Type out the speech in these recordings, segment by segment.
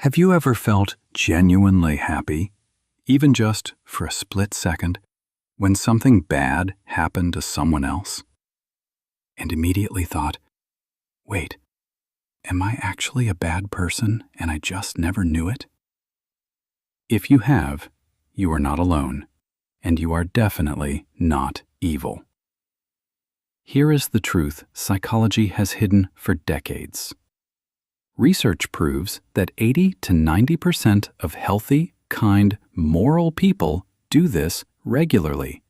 Have you ever felt genuinely happy, even just for a split second, when something bad happened to someone else? And immediately thought, wait, am I actually a bad person and I just never knew it? If you have, you are not alone, and you are definitely not evil. Here is the truth psychology has hidden for decades. Research proves that 80 to 90% of healthy, kind, moral people do this regularly.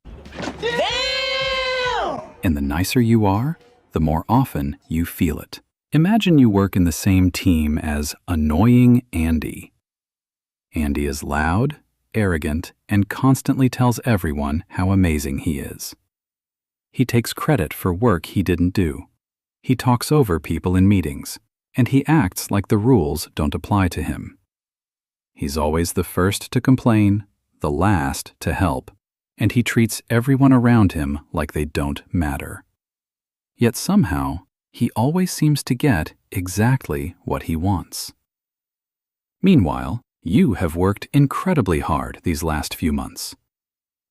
Damn! And the nicer you are, the more often you feel it. Imagine you work in the same team as annoying Andy. Andy is loud, arrogant, and constantly tells everyone how amazing he is. He takes credit for work he didn't do. He talks over people in meetings, and he acts like the rules don't apply to him. He's always the first to complain, the last to help, and he treats everyone around him like they don't matter. Yet somehow, he always seems to get exactly what he wants. Meanwhile, you have worked incredibly hard these last few months.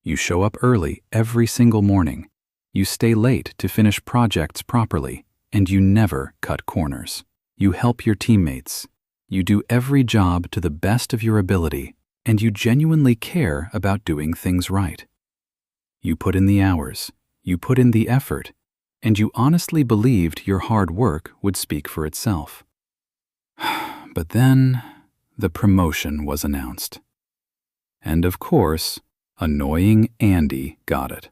You show up early every single morning. You stay late to finish projects properly, and you never cut corners. You help your teammates. You do every job to the best of your ability, and you genuinely care about doing things right. You put in the hours, you put in the effort, and you honestly believed your hard work would speak for itself. But then, the promotion was announced. And of course, annoying Andy got it.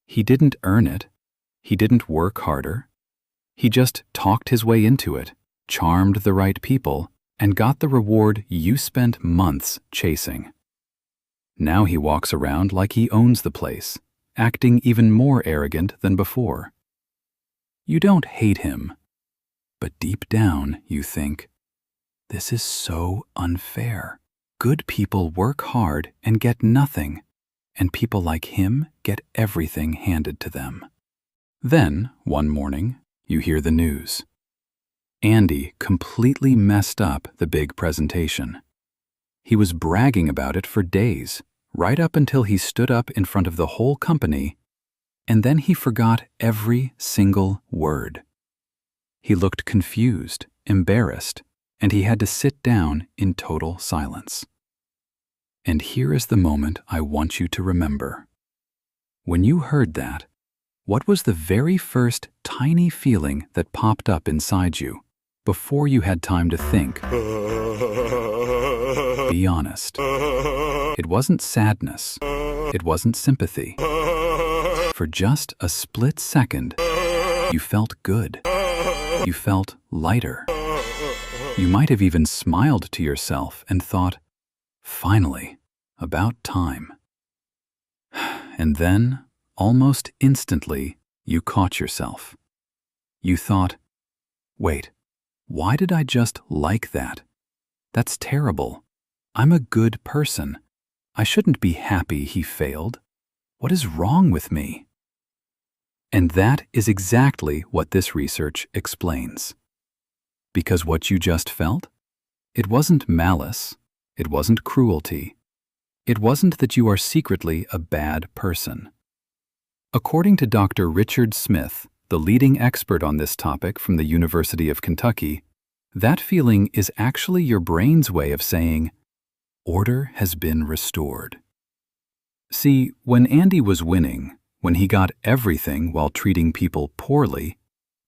He didn't earn it. He didn't work harder. He just talked his way into it, charmed the right people, and got the reward you spent months chasing. Now he walks around like he owns the place, acting even more arrogant than before. You don't hate him, but deep down you think, this is so unfair. Good people work hard and get nothing, and people like him get everything handed to them. Then, one morning, you hear the news. Andy completely messed up the big presentation. He was bragging about it for days, right up until he stood up in front of the whole company, and then he forgot every single word. He looked confused, embarrassed, and he had to sit down in total silence. And here is the moment I want you to remember. When you heard that, what was the very first tiny feeling that popped up inside you before you had time to think? Be honest. It wasn't sadness. It wasn't sympathy. For just a split second, you felt good. You felt lighter. You might have even smiled to yourself and thought, finally, about time. And then, almost instantly, you caught yourself. You thought, wait, why did I just like that? That's terrible. I'm a good person. I shouldn't be happy he failed. What is wrong with me? And that is exactly what this research explains. Because what you just felt? It wasn't malice. It wasn't cruelty. It wasn't that you are secretly a bad person. According to Dr. Richard Smith, the leading expert on this topic from the University of Kentucky, that feeling is actually your brain's way of saying, order has been restored. See, when Andy was winning, when he got everything while treating people poorly,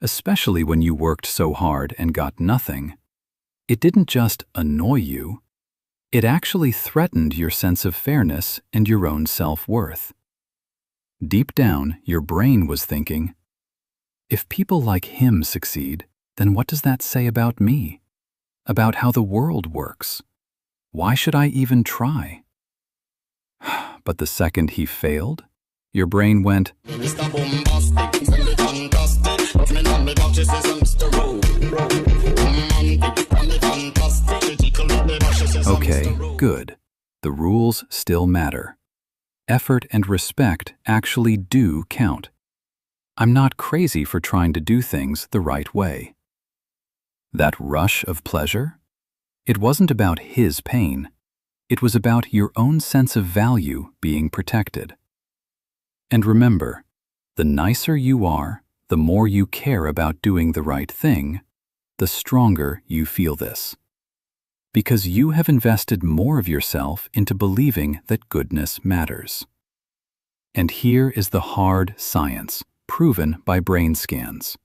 especially when you worked so hard and got nothing, it didn't just annoy you, it actually threatened your sense of fairness and your own self-worth. Deep down, your brain was thinking, if people like him succeed, then what does that say about me? About how the world works? Why should I even try? But the second he failed, your brain went, okay, good. The rules still matter. Effort and respect actually do count. I'm not crazy for trying to do things the right way. That rush of pleasure? It wasn't about his pain. It was about your own sense of value being protected. And remember, the nicer you are, the more you care about doing the right thing, the stronger you feel this. Because you have invested more of yourself into believing that goodness matters. And here is the hard science, proven by brain scans.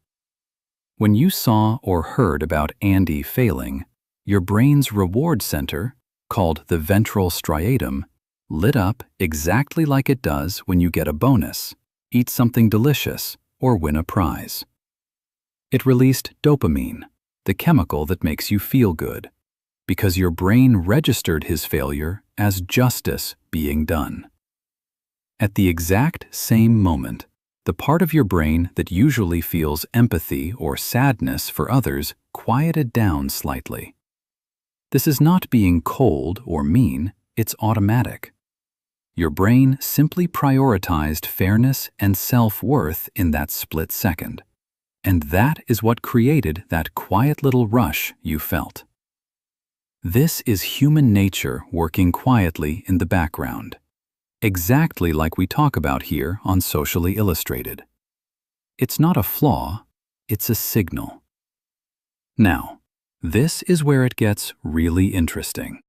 When you saw or heard about Andy failing, your brain's reward center, called the ventral striatum, lit up exactly like it does when you get a bonus, eat something delicious, or win a prize. It released dopamine, the chemical that makes you feel good, because your brain registered his failure as justice being done. At the exact same moment, the part of your brain that usually feels empathy or sadness for others quieted down slightly. This is not being cold or mean, it's automatic. Your brain simply prioritized fairness and self-worth in that split second. And that is what created that quiet little rush you felt. This is human nature working quietly in the background, exactly like we talk about here on Socially Illustrated. It's not a flaw, it's a signal. Now, this is where it gets really interesting.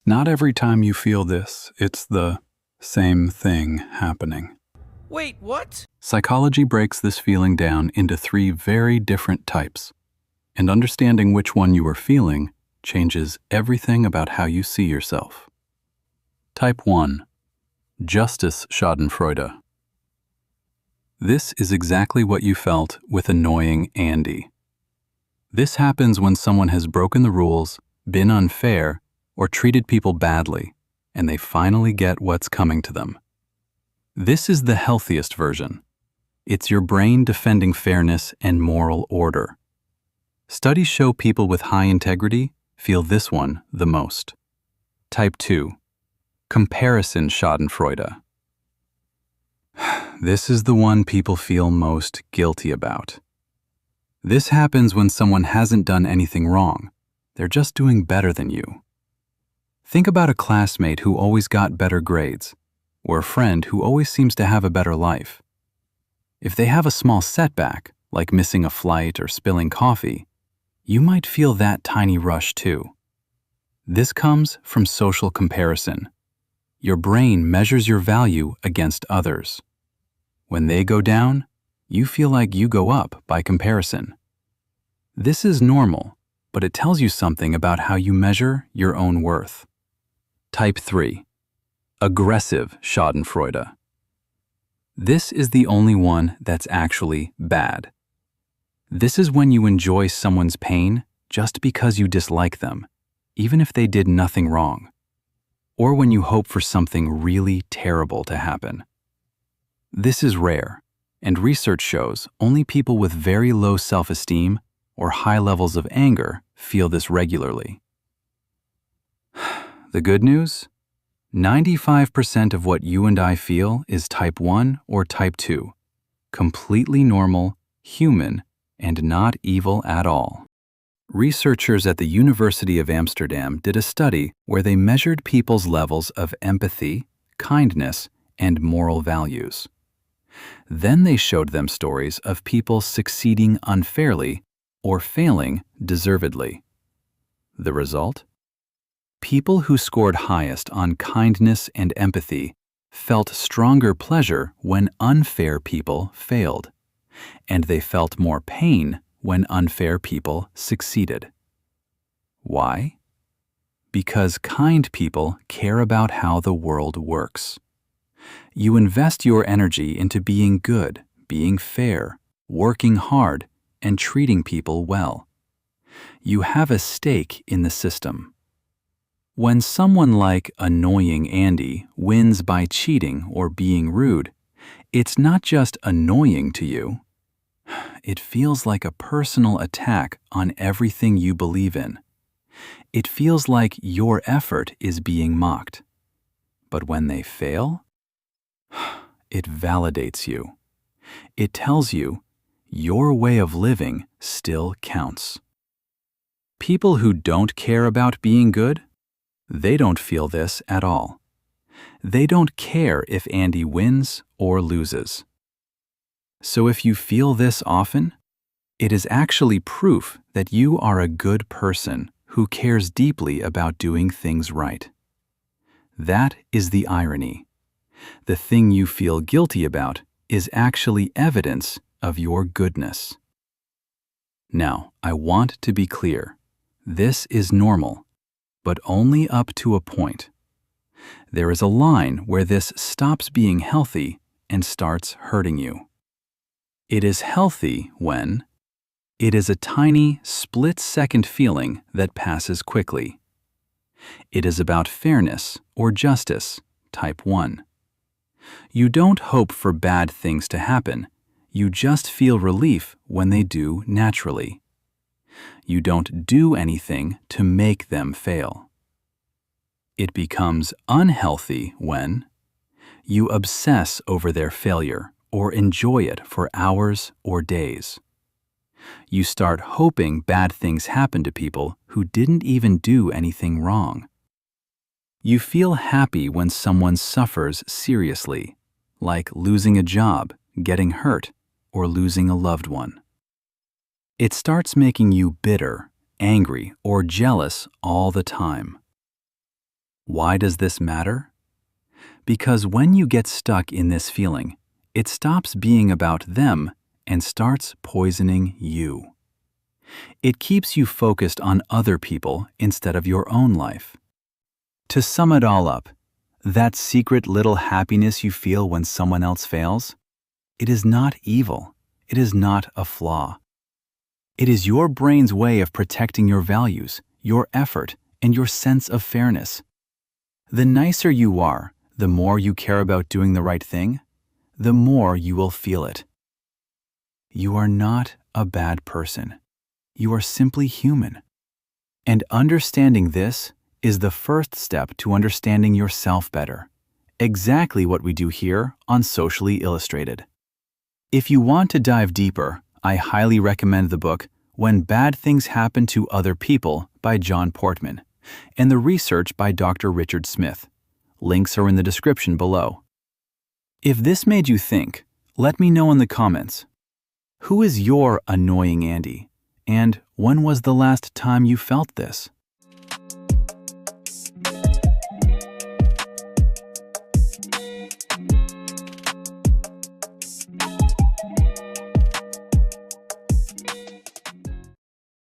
Not every time you feel this, it's the same thing happening. Wait, what? Psychology breaks this feeling down into 3 very different types, and understanding which one you are feeling changes everything about how you see yourself. Type 1. Justice Schadenfreude. This is exactly what you felt with annoying Andy. This happens when someone has broken the rules, been unfair, or treated people badly, and they finally get what's coming to them. This is the healthiest version. It's your brain defending fairness and moral order. Studies show people with high integrity feel this one the most. Type 2. Comparison Schadenfreude. This is the one people feel most guilty about. This happens when someone hasn't done anything wrong. They're just doing better than you. Think about a classmate who always got better grades, or a friend who always seems to have a better life. If they have a small setback, like missing a flight or spilling coffee, you might feel that tiny rush too. This comes from social comparison. Your brain measures your value against others. When they go down, you feel like you go up by comparison. This is normal, but it tells you something about how you measure your own worth. Type 3. Aggressive Schadenfreude. This is the only one that's actually bad. This is when you enjoy someone's pain just because you dislike them, even if they did nothing wrong, or when you hope for something really terrible to happen. This is rare, and research shows only people with very low self-esteem or high levels of anger feel this regularly. The good news? 95% of what you and I feel is type 1 or type 2, completely normal, human, and not evil at all. Researchers at the University of Amsterdam did a study where they measured people's levels of empathy, kindness, and moral values. Then they showed them stories of people succeeding unfairly or failing deservedly. The result? People who scored highest on kindness and empathy felt stronger pleasure when unfair people failed, and they felt more pain when unfair people succeeded. Why? Because kind people care about how the world works. You invest your energy into being good, being fair, working hard, and treating people well. You have a stake in the system. When someone like annoying Andy wins by cheating or being rude, it's not just annoying to you. It feels like a personal attack on everything you believe in. It feels like your effort is being mocked. But when they fail, it validates you. It tells you your way of living still counts. People who don't care about being good, they don't feel this at all. They don't care if Andy wins or loses. So if you feel this often, it is actually proof that you are a good person who cares deeply about doing things right. That is the irony. The thing you feel guilty about is actually evidence of your goodness. Now, I want to be clear. This is normal, but only up to a point. There is a line where this stops being healthy and starts hurting you. It is healthy when it is a tiny, split-second feeling that passes quickly. It is about fairness or justice, type 1. You don't hope for bad things to happen. You just feel relief when they do naturally. You don't do anything to make them fail. It becomes unhealthy when you obsess over their failure or enjoy it for hours or days. You start hoping bad things happen to people who didn't even do anything wrong. You feel happy when someone suffers seriously, like losing a job, getting hurt, or losing a loved one. It starts making you bitter, angry, or jealous all the time. Why does this matter? Because when you get stuck in this feeling, it stops being about them and starts poisoning you. It keeps you focused on other people instead of your own life. To sum it all up, that secret little happiness you feel when someone else fails, it is not evil. It is not a flaw. It is your brain's way of protecting your values, your effort, and your sense of fairness. The nicer you are, the more you care about doing the right thing, the more you will feel it. You are not a bad person. You are simply human. And understanding this is the first step to understanding yourself better. Exactly what we do here on Socially Illustrated. If you want to dive deeper, I highly recommend the book When Bad Things Happen to Other People by John Portman and the research by Dr. Richard Smith. Links are in the description below. If this made you think, let me know in the comments. Who is your annoying Andy? And when was the last time you felt this?